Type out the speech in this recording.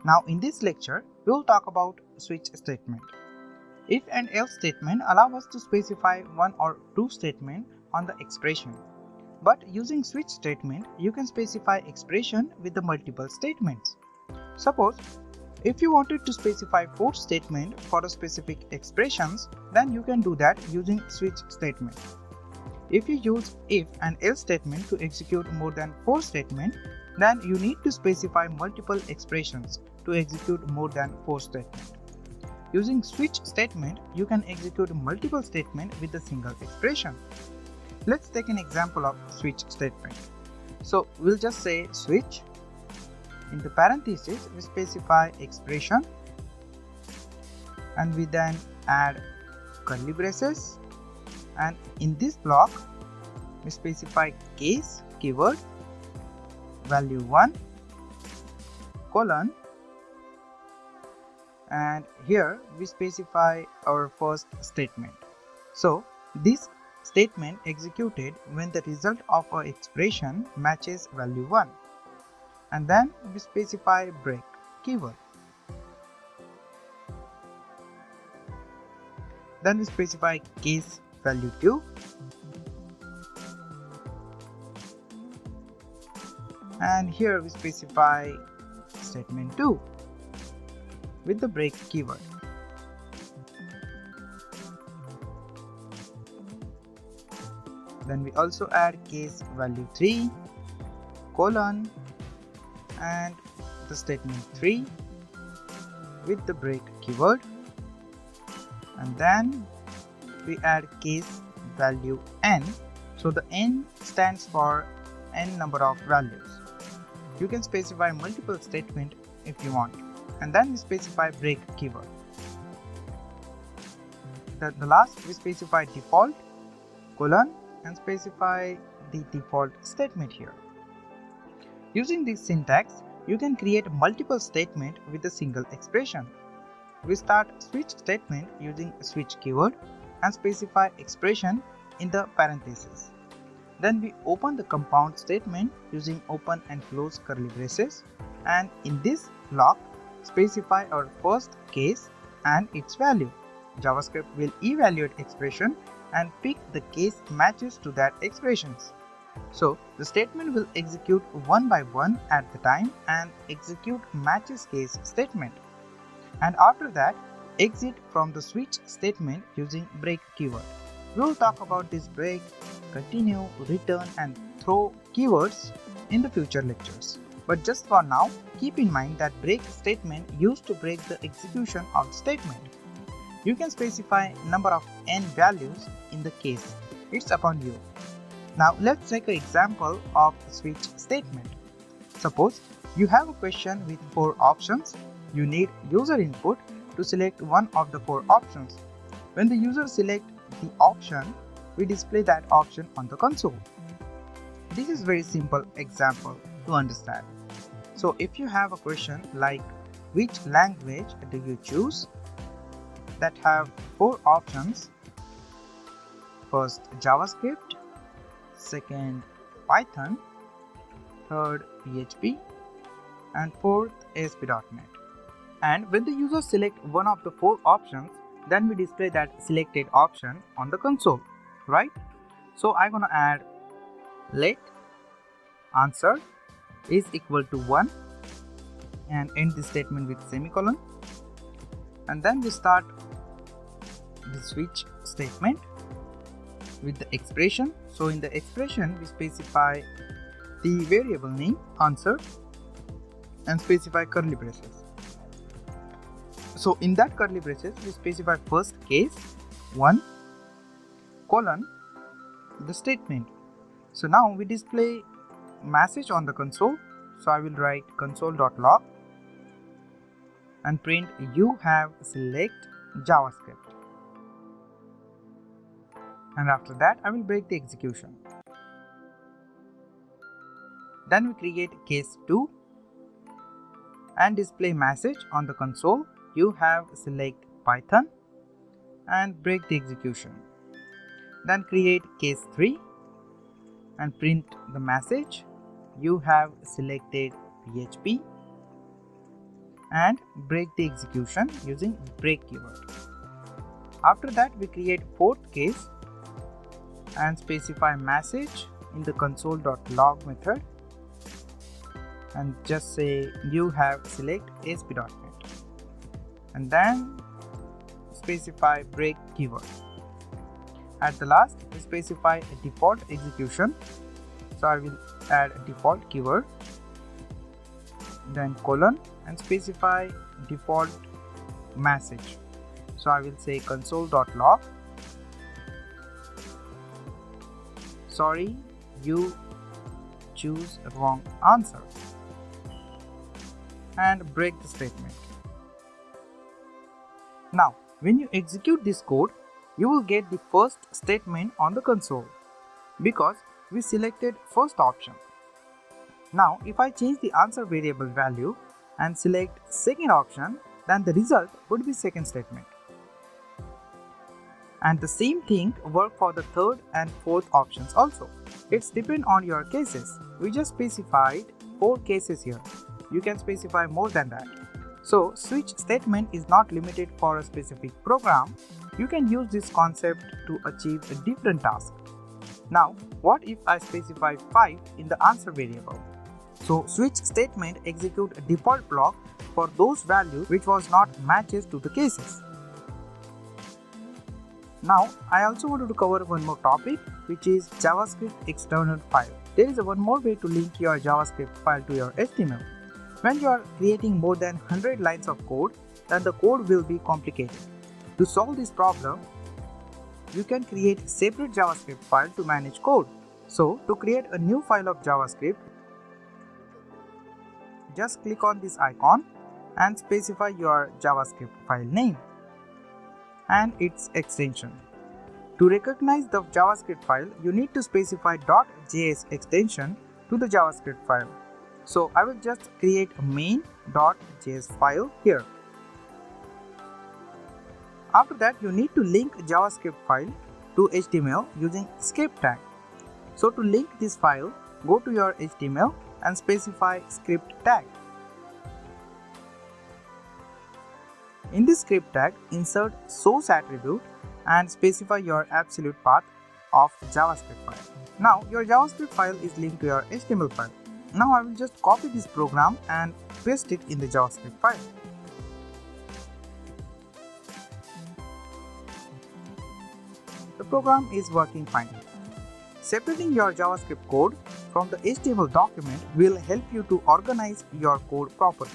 Now in this lecture, we will talk about switch statement. If and else statement allow us to specify one or two statements on the expression. But using switch statement, you can specify expression with the multiple statements. Suppose, if you wanted to specify 4 statements for a specific expressions, then you can do that using switch statement. If you use if and else statement to execute more than 4 statements, then you need to specify multiple expressions to execute more than 4 statements. Using switch statement, you can execute multiple statements with a single expression. Let's take an example of switch statement. So we'll just say switch. In the parentheses, we specify expression and we then add curly braces, and in this block we specify case keyword value 1 colon, and here we specify our first statement. So this statement executed when the result of our expression matches value 1, and then we specify break keyword. Then we specify case value 2 and here we specify statement 2 with the break keyword. Then we also add case value 3 colon and the statement 3 with the break keyword, and then we add case value n. So the n stands for n number of values. You can specify multiple statements if you want, and then we specify break keyword. The last we specify default colon and specify the default statement here. Using this syntax, you can create multiple statements with a single expression. We start switch statement using switch keyword and specify expression in the parentheses. Then we open the compound statement using open and close curly braces, and in this block specify our first case and its value. JavaScript will evaluate expression and pick the case matches to that expressions. So the statement will execute one by one at the time and execute matches case statement. And after that, exit from the switch statement using break keyword. We will talk about this break, continue, return and throw keywords in the future lectures. But just for now, keep in mind that break statement used to break the execution of the statement. You can specify number of n values in the case. It's upon you. Now let's take an example of switch statement. Suppose you have a question with 4 options. You need user input to select one of the 4 options. When the user selects the option, we display that option on the console. This is very simple example to understand. So if you have a question like which language do you choose, that have 4 options. First JavaScript, second Python, third PHP and fourth ASP.NET. And when the user select one of the 4 options, then we display that selected option on the console, right? So I'm gonna add let answer is equal to 1 and end the statement with semicolon, and then we start the switch statement with the expression. So in the expression we specify the variable name answer and specify curly braces. So in that curly braces we specify first case 1 colon the statement. So now we display message on the console. So I will write console.log and print you have select JavaScript, and after that I will break the execution. Then we create case 2 and display message on the console you have select Python and break the execution. Then create case 3 and print the message you have selected PHP, and break the execution using break keyword. After that, we create fourth case and specify message in the console.log method and just say you have select ASP.NET, and then specify break keyword. At the last, we specify a default execution, so I will add a default keyword, then colon, and specify default message, so I will say console.log sorry you choose wrong answer, and break the statement. Now when you execute this code, you will get the first statement on the console because we selected first option. Now if I change the answer variable value and select second option, then the result would be second statement. And the same thing work for the third and fourth options also. It's depend on your cases. We just specified 4 cases here. You can specify more than that. So switch statement is not limited for a specific program. You can use this concept to achieve a different task. Now what if I specify 5 in the answer variable? So switch statement execute a default block for those values which was not matches to the cases. Now I also wanted to cover one more topic, which is JavaScript external file. There is one more way to link your JavaScript file to your HTML. When you are creating more than 100 lines of code, then the code will be complicated. To solve this problem, you can create separate JavaScript file to manage code. So to create a new file of JavaScript, just click on this icon and specify your JavaScript file name and its extension. To recognize the JavaScript file, you need to specify .js extension to the JavaScript file. So I will just create a main.js file here. After that, you need to link JavaScript file to HTML using script tag. So to link this file, go to your HTML and specify script tag. In this script tag, insert source attribute and specify your absolute path of JavaScript file. Now your JavaScript file is linked to your HTML file. Now I will just copy this program and paste it in the JavaScript file. The program is working fine. Separating your JavaScript code from the HTML document will help you to organize your code properly.